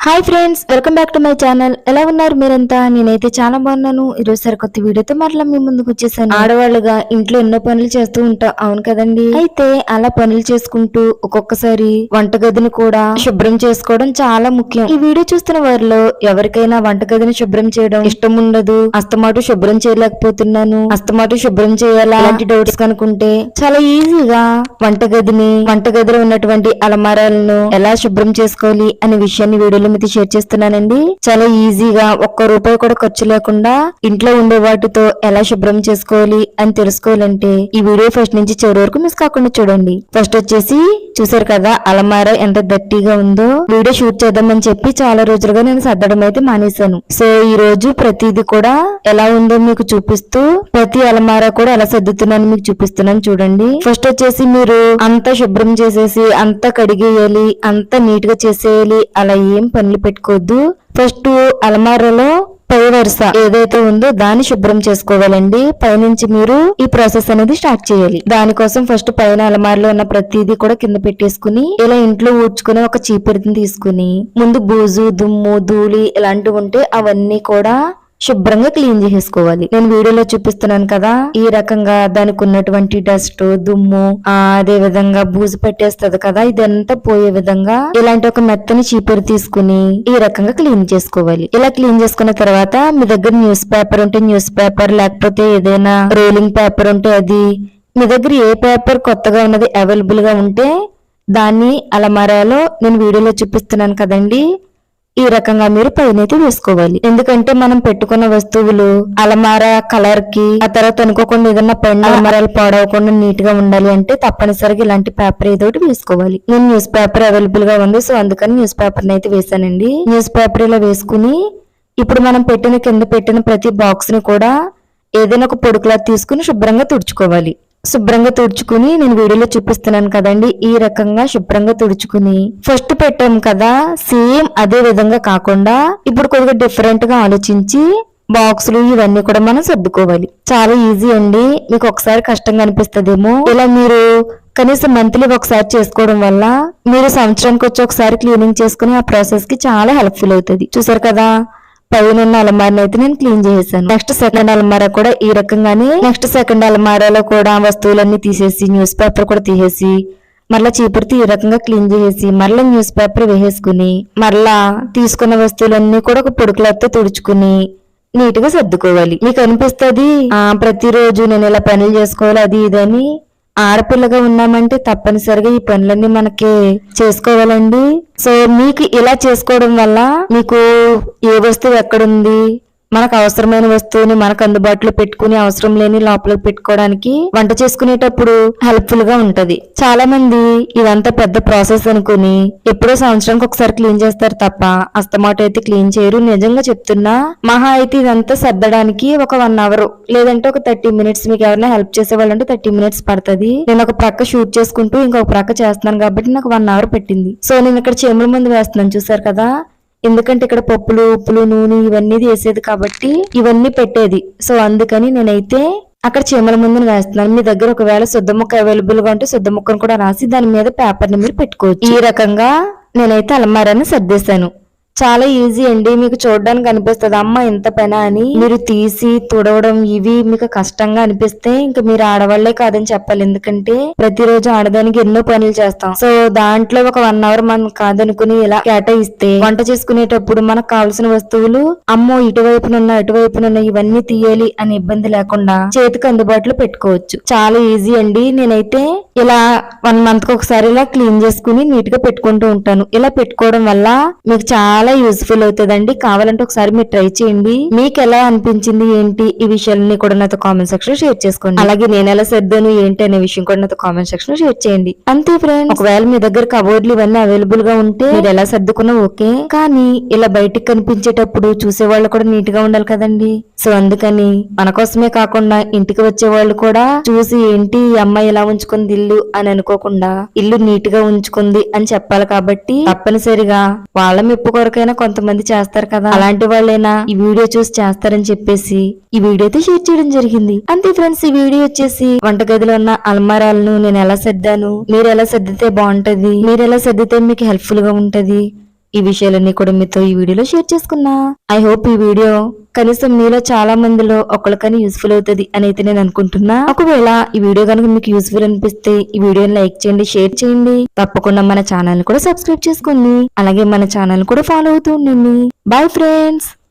Hi friends, welcome back to my channel. ఎలా ఉన్నారు మీరంతా? నేనైతే చాలా బాగున్నాను. ఈరోజు సరికొత్త వీడియోతో మరలా మీ ముందుకు వచ్చేసాను. ఆడవాళ్ళుగా ఇంట్లో ఎన్నో పనులు చేస్తూ ఉంటాం, అవును కదండి. అయితే అలా పనులు చేసుకుంటూ ఒక్కొక్కసారి వంటగదిని కూడా శుభ్రం చేసుకోవడం చాలా ముఖ్యం. ఈ వీడియో చూస్తున్న వారిలో ఎవరికైనా వంటగదిని శుభ్రం చేయడం ఇష్టం ఉండదు, అస్తమాటు శుభ్రం చేయలేకపోతున్నాను, అస్తమాటు శుభ్రం చేయాలా అలాంటి డౌట్స్ కనుకుంటే చాలా ఈజీగా వంటగదిలో ఉన్నటువంటి అలమారాలను ఎలా శుభ్రం చేసుకోవాలి అనే విషయాన్ని వీడియోలో మీతో షేర్ చేస్తున్నానండి. చాలా ఈజీగా ₹1 కూడా ఖర్చు లేకుండా ఇంట్లో ఉండే వాటితో ఎలా శుభ్రం చేసుకోవాలి అని తెలుసుకోవాలంటే ఈ వీడియో ఫస్ట్ నుంచి చివరి వరకు మిస్ కాకుండా చూడండి. ఫస్ట్ వచ్చేసి చూసారు కదా అలమార ఎంత దట్టిగా ఉందో. వీడియో షూట్ చేద్దామని చెప్పి చాలా రోజులుగా నేను సర్దడం అయితే మానేశాను. సో ఈ రోజు ప్రతిదీ కూడా ఎలా ఉందో మీకు చూపిస్తూ ప్రతి అలమార కూడా ఎలా సర్దుతున్నాను మీకు చూపిస్తున్నాను చూడండి. ఫస్ట్ వచ్చేసి మీరు అంతా శుభ్రం చేసేసి అంతా కడిగేయాలి, అంతా నీట్ గా చేసేయాలి అలా ఏం పనులు పెట్టుకోవద్దు. ఫస్ట్ అలమారలో పై వరుస ఏదైతే ఉందో దాన్ని శుభ్రం చేసుకోవాలండి. పైనుంచి మీరు ఈ ప్రాసెస్ అనేది స్టార్ట్ చేయాలి. దానికోసం ఫస్ట్ పైన అలమారలో ఉన్న ప్రతిదీ కూడా కింద పెట్టేసుకుని ఇలా ఇంట్లో ఊడ్చుకుని ఒక చీపురుని తీసుకుని ముందు బూజు, దుమ్ము, ధూళి ఇలాంటివి ఉంటే అవన్నీ కూడా శుభ్రంగా క్లీన్ చేసేసుకోవాలి. నేను వీడియోలో చూపిస్తున్నాను కదా, ఈ రకంగా దానికి ఉన్నటువంటి డస్ట్, దుమ్ము, అదే విధంగా బూజు పెట్టేస్తుంది కదా, ఇదంతా పోయే విధంగా ఇలాంటి ఒక మెత్తని చీపురు తీసుకుని ఈ రకంగా క్లీన్ చేసుకోవాలి. ఇలా క్లీన్ చేసుకున్న తర్వాత మీ దగ్గర న్యూస్ పేపర్ ఉంటే న్యూస్ పేపర్, లేకపోతే ఏదైనా రోలింగ్ పేపర్ ఉంటే అది, మీ దగ్గర ఏ పేపర్ కొత్తగా ఉన్నది అవైలబుల్ గా ఉంటే దాన్ని అలమారాలో నేను వీడియోలో చూపిస్తున్నాను కదండి ఈ రకంగా మీరు పైన అయితే వేసుకోవాలి. ఎందుకంటే మనం పెట్టుకున్న వస్తువులు అలమారా కలర్ కి ఆ తర్వాత అనుకోకుండా ఏదన్నా పైన అలమారాలు పాడవకుండా నీట్ గా ఉండాలి అంటే తప్పనిసరిగా ఇలాంటి పేపర్ ఏదో ఒకటి వేసుకోవాలి. నేను న్యూస్ పేపర్ అవైలబుల్ గా ఉంది, సో అందుకని న్యూస్ పేపర్ అయితే వేసానండి. న్యూస్ పేపర్ ఇలా వేసుకుని ఇప్పుడు మనం కింద పెట్టిన ప్రతి బాక్స్ ని కూడా ఏదైనా ఒక పొడి క్లాత్ తీసుకుని శుభ్రంగా తుడుచుకోవాలి. శుభ్రంగా తుడుచుకుని నేను వీడియోలో చూపిస్తున్నాను కదండి ఈ రకంగా శుభ్రంగా తుడుచుకుని ఫస్ట్ పెట్టాం కదా సేమ్ అదే విధంగా కాకుండా ఇప్పుడు కొద్దిగా డిఫరెంట్ గా ఆలోచించి బాక్సులు ఇవన్నీ కూడా మనం సర్దుకోవాలి. చాలా ఈజీ అండి. మీకు ఒకసారి కష్టంగా అనిపిస్తుందేమో, ఇలా మీరు కనీసం మంత్లీ ఒకసారి చేసుకోవడం వల్ల మీరు సంవత్సరానికి వచ్చి ఒకసారి క్లీనింగ్ చేసుకుని ఆ ప్రాసెస్ కి చాలా హెల్ప్ఫుల్ అవుతుంది. చూసారు కదా పైన ఉన్న అలమారని అయితే నేను క్లీన్ చేసేసాను. నెక్స్ట్ సెకండ్ అలమారా కూడా ఈ రకంగానే సెకండ్ అలమారాలో కూడా వస్తువులన్నీ తీసేసి న్యూస్ పేపర్ కూడా తీసేసి మరలా చీపురుతో ఈ రకంగా క్లీన్ చేసేసి మరలా న్యూస్ పేపర్ వేసేసుకుని మరలా తీసుకున్న వస్తువులన్నీ కూడా ఒక పొడి క్లాత్ తో తుడుచుకుని నీట్ గా సర్దుకోవాలి. మీకు అనిపిస్తుంది ప్రతిరోజు నేను ఇలా పనులు చేసుకోవాలి అది ఇదని. ఆడపిల్లగా ఉన్నామంటే తప్పనిసరిగా ఈ పనులన్నీ మనకి చేసుకోవాలండి. సో మీకు ఇలా చేసుకోవడం వల్ల మీకు ఏ వస్తువు ఎక్కడుంది, మనకు అవసరమైన వస్తువుని మనకు అందుబాటులో పెట్టుకుని అవసరం లేని లోపలికి పెట్టుకోవడానికి వంట చేసుకునేటప్పుడు హెల్ప్ఫుల్ గా ఉంటది. చాలా మంది ఇదంతా పెద్ద ప్రాసెస్ అనుకుని ఎప్పుడో సంవత్సరానికి ఒకసారి క్లీన్ చేస్తారు తప్ప అస్తమాట అయితే క్లీన్ చేయరు. నిజంగా చెప్తున్నా, మహా అయితే ఇదంతా సర్దడానికి ఒక 1 అవర్ లేదంటే ఒక 30 మినిట్స్ మీకు ఎవరైనా హెల్ప్ చేసే వాళ్ళంటే 30 మినిట్స్ పడుతుంది. నేను ఒక ప్రక్క షూట్ చేసుకుంటూ ఇంకొక ప్రక్క చేస్తున్నాను కాబట్టి నాకు 1 అవర్ పెట్టింది. సో నేను ఇక్కడ చీమల ముందు వేస్తున్నాను చూసారు కదా, ఎందుకంటే ఇక్కడ పప్పులు, ఉప్పులు, నూనె ఇవన్నీ వేసేది కాబట్టి ఇవన్నీ పెట్టేది. సో అందుకని నేనైతే అక్కడ చీమల ముందు వేస్తున్నాను. మీ దగ్గర ఒకవేళ శుద్ధ ముక్క అవైలబుల్ గా ఉంటే శుద్ధ ముక్కను కూడా రాసి దాని మీద పేపర్ ని మీరు పెట్టుకోవచ్చు. ఈ రకంగా నేనైతే అలమారాన్ని సర్దేశాను. చాలా ఈజీ అండి. మీకు చూడడానికి అనిపిస్తుంది అమ్మ ఎంత పని అని. మీరు తీసి తుడవడం ఇవి మీకు కష్టంగా అనిపిస్తే ఇంకా మీరు ఆడవాళ్లే కాదని చెప్పాలి. ఎందుకంటే ప్రతిరోజు ఆడదానికి ఎన్నో పనులు చేస్తాం. సో దాంట్లో ఒక 1 అవర్ మనం కాదనుకుని ఇలా కేటాయిస్తే వంట చేసుకునేటప్పుడు మనకు కావాల్సిన వస్తువులు అమ్మో ఇటువైపునున్న ఇవన్నీ తీయాలి అనే ఇబ్బంది లేకుండా చేతికి అందుబాటులో పెట్టుకోవచ్చు. చాలా ఈజీ అండి. నేనైతే ఇలా 1 మంత్ కి ఒకసారి ఇలా క్లీన్ చేసుకుని నీట్ గా పెట్టుకుంటూ ఉంటాను. ఇలా పెట్టుకోవడం వల్ల మీకు చాలా యూస్ఫుల్ అవుతుందండి. కావాలంటే ఒకసారి మీరు ట్రై చేయండి. మీకు ఎలా అనిపించింది ఏంటి ఈ విషయాలన్నీ కూడా నాతో కామెంట్ సెక్షన్ లో షేర్ చేసుకోండి. అలాగే నేను ఎలా సర్దాను ఏంటి అనే విషయం కూడా నాతో కామెంట్ సెక్షన్ లో షేర్ చేయండి. అంతే ఫ్రెండ్స్, ఒకవేళ మీ దగ్గర కబోర్డ్లు ఇవన్నీ అవైలబుల్ గా ఉంటే మీరు ఎలా సర్దుకున్నా ఓకే, కానీ ఇలా బయటికి కనిపించేటప్పుడు చూసేవాళ్ళు కూడా నీట్ గా ఉండాలి కదండి. సో అందుకని మన కోసమే కాకుండా ఇంటికి వచ్చే వాళ్ళు కూడా చూసి ఏంటి ఈ అమ్మాయి ఎలా ఉంచుకుంది ఇల్లు అని అనుకోకుండా ఇల్లు నీట్ గా ఉంచుకుంది అని చెప్పాలి. కాబట్టి తప్పనిసరిగా వాళ్ళ మెప్పు కొరకైనా కొంతమంది చేస్తారు కదా, అలాంటి వాళ్ళైనా ఈ వీడియో చూసి చేస్తారని చెప్పేసి ఈ వీడియో అయితే షేర్ చేయడం జరిగింది. అంతే ఫ్రెండ్స్, ఈ వీడియో వచ్చేసి వంటగదిలో ఉన్న అల్మారాలను నేను ఎలా సర్దాను, మీరు ఎలా సర్దితే బాగుంటది, మీరు ఎలా సర్దితే మీకు హెల్ప్ఫుల్ గా ఉంటది ఈ విషయాలన్నీ కూడా మీతో ఈ వీడియోలో షేర్ చేసుకున్నా. ఐ హోప్ ఈ వీడియో కనీసం మీలో చాలా మందిలో ఒకరికైనా యూస్ఫుల్ అవుతుంది అని అయితే నేను అనుకుంటున్నా. ఒకవేళ ఈ వీడియో కనుక మీకు యూస్ఫుల్ అనిపిస్తే ఈ వీడియోని లైక్ చేయండి, షేర్ చేయండి. తప్పకుండా మన ఛానల్ కూడా సబ్స్క్రైబ్ చేసుకోండి. అలాగే మన ఛానల్ కూడా ఫాలో అవుతూ ఉండండి. Bye friends.